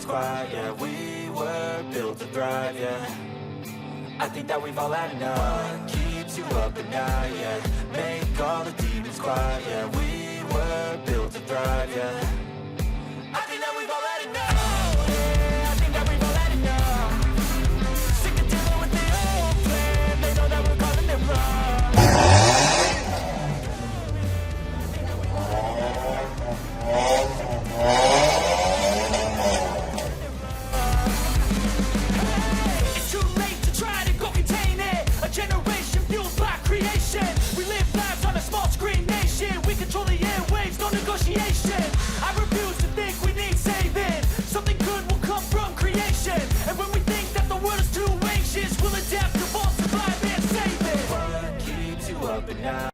quiet, yeah. We were built to thrive, yeah. I think that we've all had enough. What keeps you up at night, yeah. Make all the demons quiet, yeah. We were built to thrive, yeah. I think that we've all had enough. Yeah, I think that we've all had enough. Sick of dealing with the old plan. They know that we're calling it wrong. It's too late to try to go contain it. A generation fueled by creation. We live lives on a small screen nation. We control the airwaves, no negotiation. I refuse to think we need saving. Something good will come from creation. And when we think that the world is too anxious, we'll adapt, evolve, survive, and save it. What keeps you up at night?